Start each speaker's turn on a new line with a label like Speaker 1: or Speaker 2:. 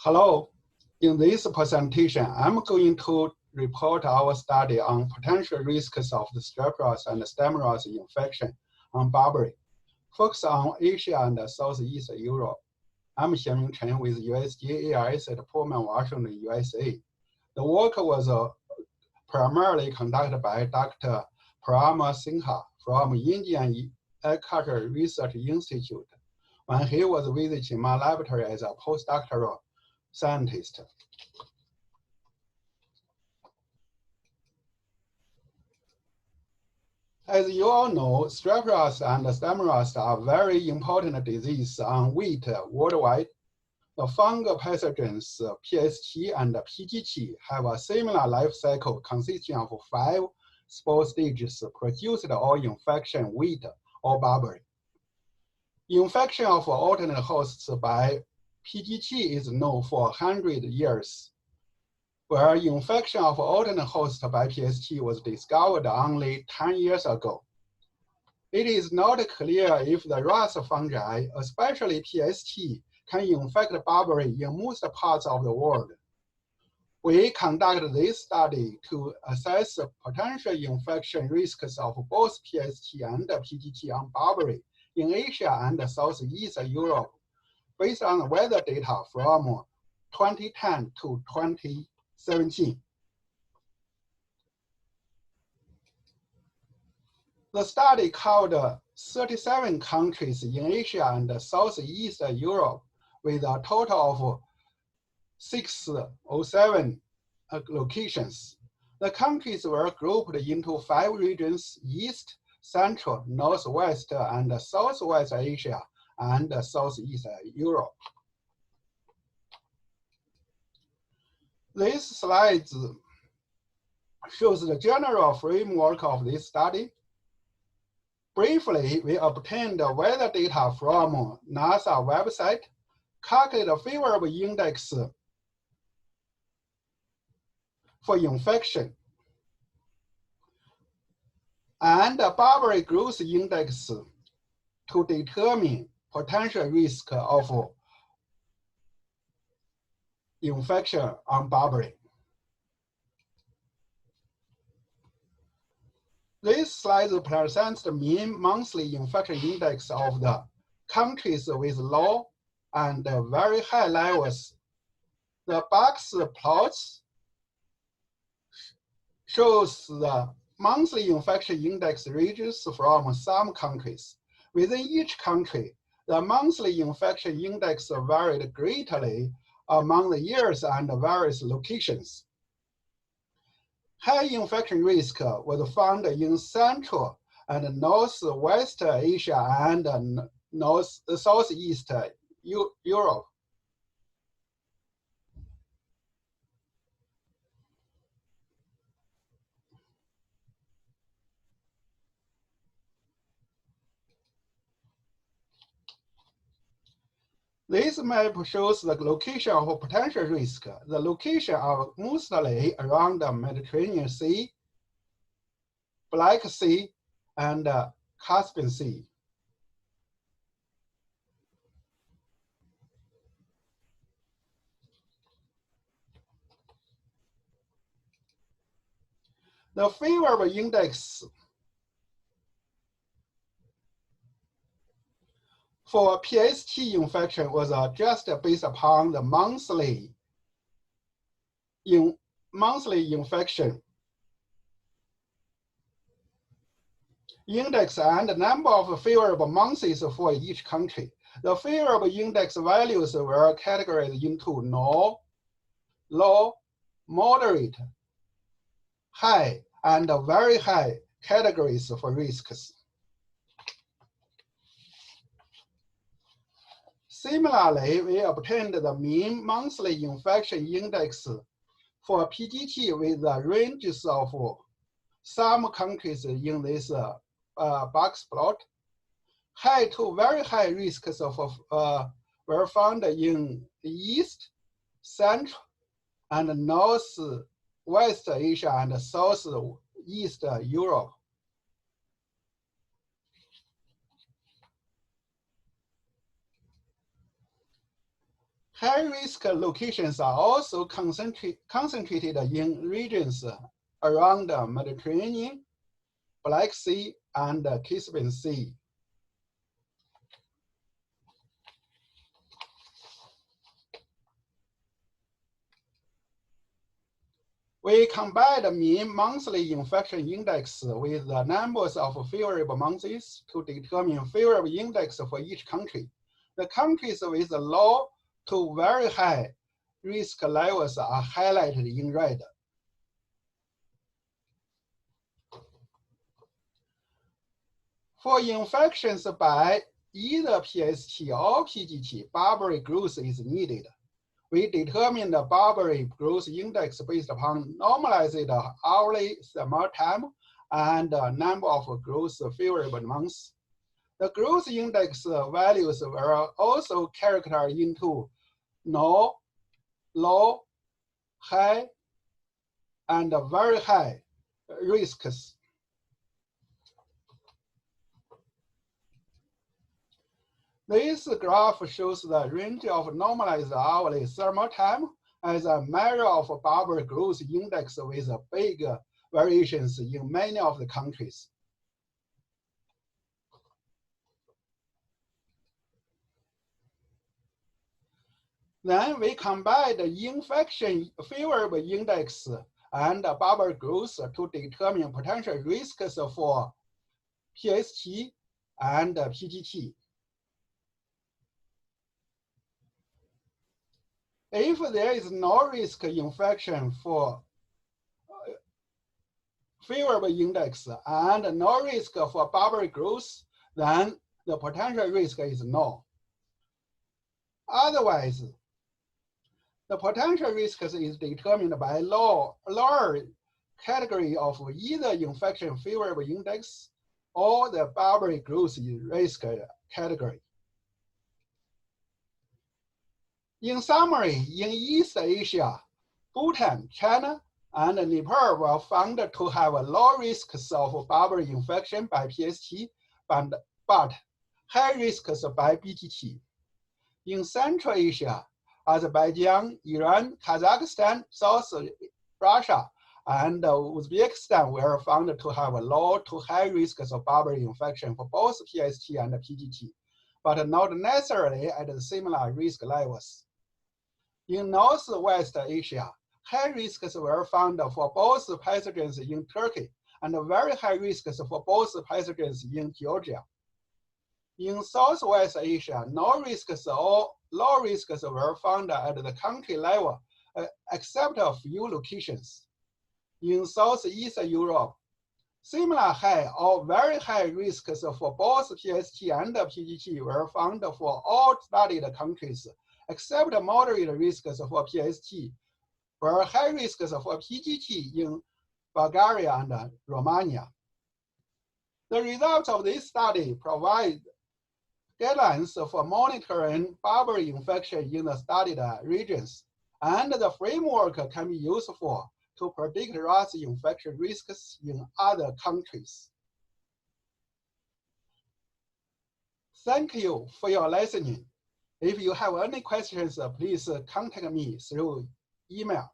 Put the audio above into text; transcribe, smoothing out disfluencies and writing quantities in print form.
Speaker 1: Hello, in this presentation, I'm going to report our study on potential risks of the strep rot and stem rot infection on Barberry, focus on Asia and Southeastern Europe. I'm Xianming Chen with USDA ARS at Pullman, Washington, USA. The work was primarily conducted by Dr. Prama Sinha from Indian Agricultural Research Institute when he was visiting my laboratory as a postdoctoral scientist. As you all know, strep rot and stem rot are very important diseases on wheat worldwide. The fungal pathogens PST and PGT have a similar life cycle consisting of 5 spore stages produced or infection wheat or Barberry. Infection of alternate hosts by PGT is known for 100 years, where infection of alternate host by PST was discovered only 10 years ago. It is not clear if the rust fungi, especially PST, can infect Barberry in most parts of the world. We conducted this study to assess potential infection risks of both PST and PGT on Barberry in Asia and Southeastern Europe, based on weather data from 2010 to 2017. The study covered 37 countries in Asia and Southeastern Europe with a total of 607 locations. The countries were grouped into 5 regions: East, Central, Northwest, and Southwest Asia and Southeast Europe. This slide shows the general framework of this study. Briefly, we obtained weather data from NASA website, calculated favorable index for infection, and Barberry growth index to determine potential risk of infection on Barberry. This slide presents the mean monthly infection index of the countries with low and very high levels. The box plots shows the monthly infection index ranges from some countries. Within each country, the monthly infection index varied greatly among the years and various locations. High infection risk was found in Central and Northwest Asia and Southeast Europe. This map shows the location of potential risk. The location are mostly around the Mediterranean Sea, Black Sea, and Caspian Sea. The favorable index for PST infection was adjusted based upon the monthly infection index and the number of favorable months for each country. The favorable index values were categorized into no, low, moderate, high, and very high categories for risks. Similarly, we obtained the mean monthly infection index for PGT with the ranges of some countries in this box plot. High to very high risks were found in East, Central, and Northwest Asia and Southeast Europe. High-risk locations are also concentrated in regions around the Mediterranean, Black Sea, and Caspian Sea. We combine the mean monthly infection index with the numbers of favorable months to determine favorable index for each country. The countries with low to very high risk levels are highlighted in red. For infections by either PST or PGT, Barberry growth is needed. We determine the Barberry growth index based upon normalized hourly summer time and number of growth favorable months. The growth index values were also characterized into no, low, high, and very high risks. This graph shows the range of normalized hourly thermal time as a measure of Barberry growth index with big variations in many of the countries. Then we combine the infection favorable index and Barberry growth to determine potential risks for PST and PGT. If there is no risk infection for favorable index and no risk for Barberry growth, then the potential risk is null. Otherwise, the potential risk is determined by lower category of either infection favorable index or the Barberry growth risk category. In summary, in East Asia, Bhutan, China, and Nepal were found to have low risks of Barberry infection by PST, but high risks by BTT. In Central Asia, Azerbaijan, Iran, Kazakhstan, South Russia, and Uzbekistan were found to have low to high risks of Barberry infection for both PST and PGT, but not necessarily at similar risk levels. In Northwest Asia, high risks were found for both pathogens in Turkey and very high risks for both pathogens in Georgia. In Southwest Asia, no risks or low risks were found at the country level, except a few locations. In Southeastern Europe, similar high or very high risks for both PST and PGT were found for all studied countries, except moderate risks for PST, were high risks for PGT in Bulgaria and Romania. The results of this study provide guidelines for monitoring Barberry infection in the studied regions, and the framework can be useful to predict RAS infection risks in other countries. Thank you for your listening. If you have any questions, please contact me through email.